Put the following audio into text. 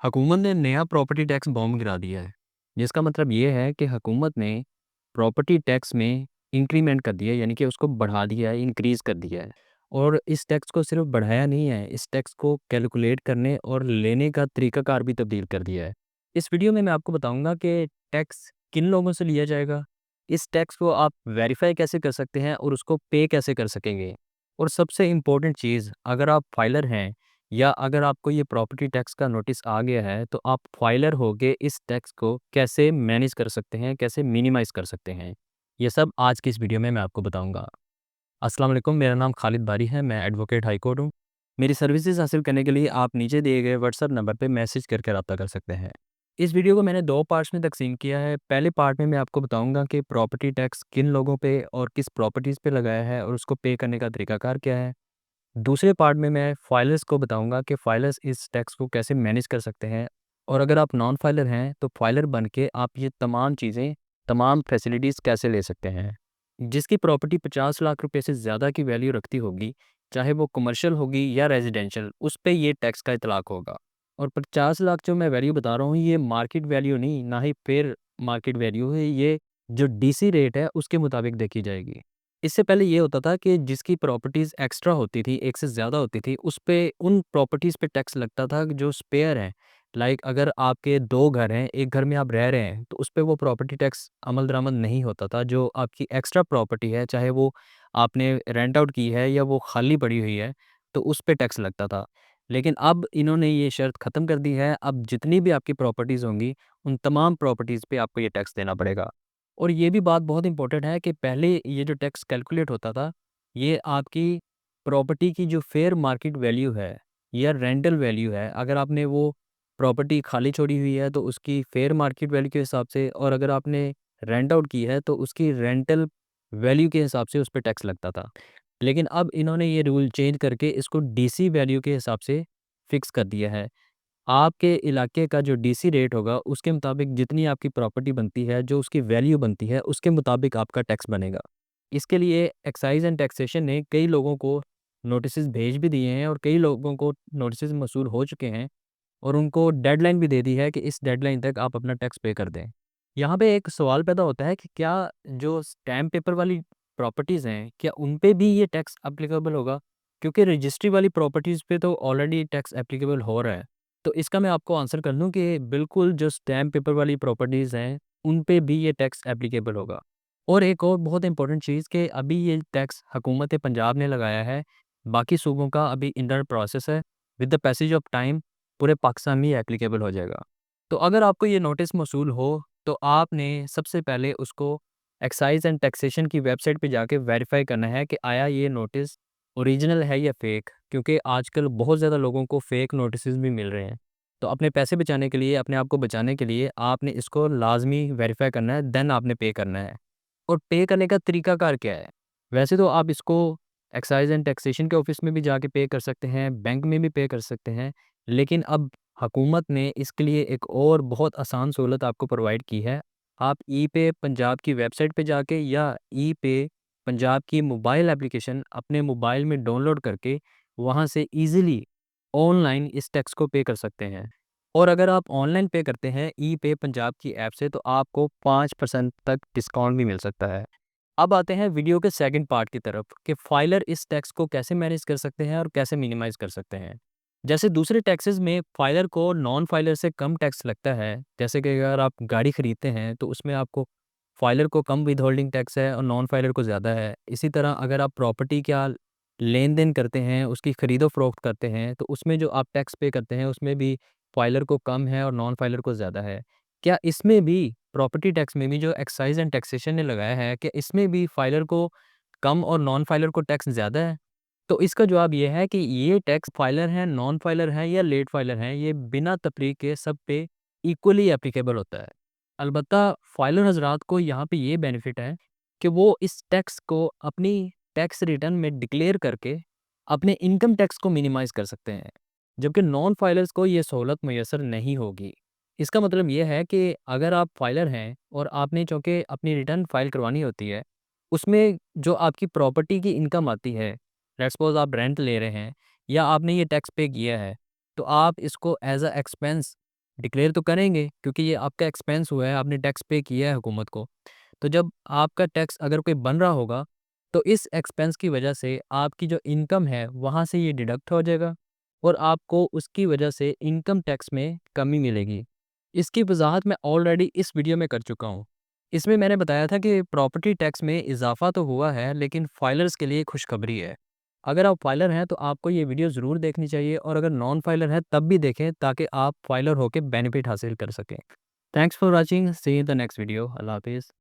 हुकूमत ने नया प्रॉपर्टी टैक्स बॉम्ब गिरा दिया है। जिसका मतलब ये है कि हुकूमत ने प्रॉपर्टी टैक्स में इंक्रीमेंट कर दिया है, यानी कि उसको बढ़ा दिया है, इंक्रीज़ कर दिया है। और इस टैक्स को सिर्फ बढ़ाया नहीं है, इस टैक्स को कैलकुलेट करने और लेने का तरीक़ाकार भी तब्दील कर दिया है। इस वीडियो में मैं आपको बताऊँगा कि टैक्स किन लोगों से लिया जाएगा, इस टैक्स को आप वेरीफ़ाई कैसे कर सकते हैं और उसको पे कैसे कर सकेंगे। और सबसे इम्पोर्टेंट चीज़, अगर आप फाइलर हैं या अगर आपको ये प्रॉपर्टी टैक्स का नोटिस आ गया है, तो आप फाइलर होके इस टैक्स को कैसे मैनेज कर सकते हैं, कैसे मिनिमाइज़ कर सकते हैं। ये सब आज की इस वीडियो में मैं आपको बताऊँगा। अस्सलाम वालेकुम, मेरा नाम खालिद बारी है, मैं एडवोकेट हाई कोर्ट हूँ। मेरी सर्विसेज़ हासिल करने के लिए आप नीचे दिए गए व्हाट्सएप नंबर पे मैसेज करके राब्ता कर सकते हैं। इस वीडियो को मैंने 2 पार्ट्स में तक़सीम किया है। पहले पार्ट में मैं आपको बताऊँगा कि प्रॉपर्टी टैक्स किन लोगों पे और किस प्रॉपर्टीज़ पे लगाया है और उसको पे करने का तरीक़ाकार क्या है। दूसरे पार्ट में मैं फाइलर्स को बताऊंगा कि फाइलर्स इस टैक्स को कैसे मैनेज कर सकते हैं, और अगर आप नॉन फाइलर हैं तो फाइलर बन के आप ये तमाम चीज़ें, तमाम फैसिलिटीज़ कैसे ले सकते हैं। जिसकी प्रॉपर्टी 50 लाख रुपए से ज़्यादा की वैल्यू रखती होगी, चाहे वो कमर्शियल होगी या रेजिडेंशियल, उस पे ये टैक्स का इतलाक होगा। और 50 लाख जो मैं वैल्यू बता रहा हूँ, ये मार्केट वैल्यू नहीं, ना ही फेयर मार्केट वैल्यू है, ये जो डीसी रेट है उसके मुताबिक देखी जाएगी। इससे पहले ये होता था कि जिसकी प्रॉपर्टीज़ एक्स्ट्रा होती थी, एक से ज़्यादा होती थी, उस पे उन प्रॉपर्टीज़ पे टैक्स लगता था जो स्पेयर हैं। लाइक अगर आपके 2 घर हैं, एक घर में आप रह रहे हैं, तो उस पे वो प्रॉपर्टी टैक्स अमल दरामद नहीं होता था। जो आपकी एक्स्ट्रा प्रॉपर्टी है, चाहे वो आपने रेंट आउट की है या वो खाली पड़ी हुई है, तो उस पे टैक्स लगता था। लेकिन अब इन्होंने ये शर्त ख़त्म कर दी है, अब जितनी भी आपकी प्रॉपर्टीज़ होंगी, उन तमाम प्रॉपर्टीज़ पे आपको ये टैक्स देना पड़ेगा। और ये भी बात बहुत इंपॉर्टेंट है कि पहले ये जो टैक्स कैलकुलेट होता था, ये आपकी प्रॉपर्टी की जो फेयर मार्केट वैल्यू है या रेंटल वैल्यू है, अगर आपने वो प्रॉपर्टी खाली छोड़ी हुई है तो उसकी फेयर मार्केट वैल्यू के हिसाब से, और अगर आपने रेंट आउट की है तो उसकी रेंटल वैल्यू के हिसाब से उस पे टैक्स लगता था। लेकिन अब इन्होंने ये रूल चेंज करके इसको डीसी वैल्यू के हिसाब से फिक्स कर दिया है। आपके इलाके का जो डीसी रेट होगा, उसके मुताबिक जितनी आपकी प्रॉपर्टी बनती है, जो उसकी वैल्यू बनती है, उसके मुताबिक आपका टैक्स बनेगा। इसके लिए एक्साइज़ एंड टैक्सेशन ने कई लोगों को नोटिसेस भेज भी दिए हैं और कई लोगों को नोटिसेस मौसूल हो चुके हैं, और उनको डेडलाइन भी दे दी है कि इस डेडलाइन तक आप अपना टैक्स पे कर दें। यहाँ पे एक सवाल पैदा होता है कि क्या जो स्टैम्प पेपर वाली प्रॉपर्टीज़ हैं, क्या उन पे भी ये टैक्स एप्लीकेबल होगा? क्योंकि रजिस्ट्री वाली प्रॉपर्टीज़ पे तो ऑलरेडी टैक्स एप्लीकेबल हो रहा है। तो इसका मैं आपको आंसर कर दूँ कि बिल्कुल जो स्टैम्प पेपर वाली प्रॉपर्टीज़ हैं, उन पे भी ये टैक्स एप्लीकेबल होगा। और एक और बहुत इंपॉर्टेंट चीज़ कि अभी ये टैक्स हुकूमत पंजाब ने लगाया है, बाकी सूबों का अभी अंडर प्रोसेस है। With the passage of time पूरे पाकिस्तान में ये एप्लीकेबल हो जाएगा। तो अगर आपको ये नोटिस मौसूल हो, तो आपने सबसे पहले उसको एक्साइज़ एंड टैक्सेशन की वेबसाइट पे जाके वेरीफ़ाई करना है कि आया ये नोटिस ओरिजिनल है या फ़ेक, क्योंकि आजकल बहुत ज़्यादा लोगों को फ़ेक नोटिसेस भी मिल रहे हैं। तो अपने पैसे बचाने के लिए, अपने आप को बचाने के लिए आपने इसको लाज़मी वेरीफ़ाई करना है, देन आपने पे करना है। और पे करने का तरीकाकार क्या है? वैसे तो आप इसको एक्साइज़ एंड टैक्सेशन के ऑफ़िस में भी जाके पे कर सकते हैं, बैंक में भी पे कर सकते हैं, लेकिन अब हुकूमत ने इसके लिए एक और बहुत आसान सहूलत आपको प्रोवाइड की है। आप ई-पे पंजाब की वेबसाइट पे जाके या ई-पे पंजाब की मोबाइल एप्लीकेशन अपने मोबाइल में डाउनलोड करके वहाँ से ईज़िली ऑनलाइन इस टैक्स को पे कर सकते हैं। और अगर आप ऑनलाइन पे करते हैं ई-पे पंजाब की ऐप से, तो आपको 5% तक डिस्काउंट भी मिल सकता है। अब आते हैं वीडियो के सेकंड पार्ट की तरफ कि फाइलर इस टैक्स को कैसे मैनेज कर सकते हैं और कैसे मिनिमाइज़ कर सकते हैं। जैसे दूसरे टैक्सेस में फाइलर को नॉन फाइलर से कम टैक्स लगता है, जैसे कि अगर आप गाड़ी खरीदते हैं तो उसमें आपको फाइलर को कम विदहोल्डिंग टैक्स है और नॉन फाइलर को ज़्यादा है। इसी तरह अगर आप प्रॉपर्टी का लेन-देन करते हैं, उसकी खरीदो-फरोख्त करते हैं, तो उसमें जो आप टैक्स पे करते हैं, उसमें भी फाइलर को कम है और नॉन फाइलर को ज़्यादा है। क्या इसमें भी प्रॉपर्टी टैक्स में भी जो एक्साइज़ एंड टैक्सेशन ने लगाया है, क्या इसमें भी फाइलर को कम और नॉन फाइलर को टैक्स ज़्यादा है? तो इसका जवाब ये है कि ये टैक्स फाइलर हैं, नॉन फाइलर हैं या लेट फाइलर हैं, ये बिना तफरीक के सब पे इक्वली एप्लीकेबल होता है। अलबत्ता फाइलर हज़रात को यहाँ पे ये बेनिफिट है कि वो इस टैक्स को अपनी टैक्स रिटर्न में डिक्लेयर करके अपने इनकम टैक्स को मिनिमाइज़ कर सकते हैं, जबकि नॉन फाइलर्स को ये सहूलत मुयस्सर नहीं होगी। इसका मतलब ये है कि अगर आप फाइलर हैं और आपने चूँकि अपनी रिटर्न फाइल करवानी होती है, उसमें जो आपकी प्रॉपर्टी की इनकम आती है, लेट्स सपोज़ आप रेंट ले रहे हैं या आपने ये टैक्स पे किया है, तो आप इसको एज़ अ एक्सपेंस डिक्लेयर तो करेंगे क्योंकि ये आपका एक्सपेंस हुआ है, आपने टैक्स पे किया है हुकूमत को। तो जब आपका टैक्स अगर कोई बन रहा होगा, तो इस एक्सपेंस की वजह से आपकी जो इनकम है, वहाँ से ये डिडक्ट हो जाएगा और आपको उसकी वजह से इनकम टैक्स में कमी मिलेगी। इसकी वज़ाहत मैं ऑलरेडी इस वीडियो में कर चुका हूँ। इसमें मैंने बताया था कि प्रॉपर्टी टैक्स में इज़ाफ़ा तो हुआ है, लेकिन फाइलर्स के लिए खुशखबरी है। अगर आप फाइलर हैं, तो आपको ये वीडियो ज़रूर देखनी चाहिए और अगर नॉन फाइलर हैं, तब भी देखें ताकि आप फाइलर होके बेनिफिट हासिल कर सकें। Thanks for watching, see you in the next video. अल्लाह हाफ़िज़।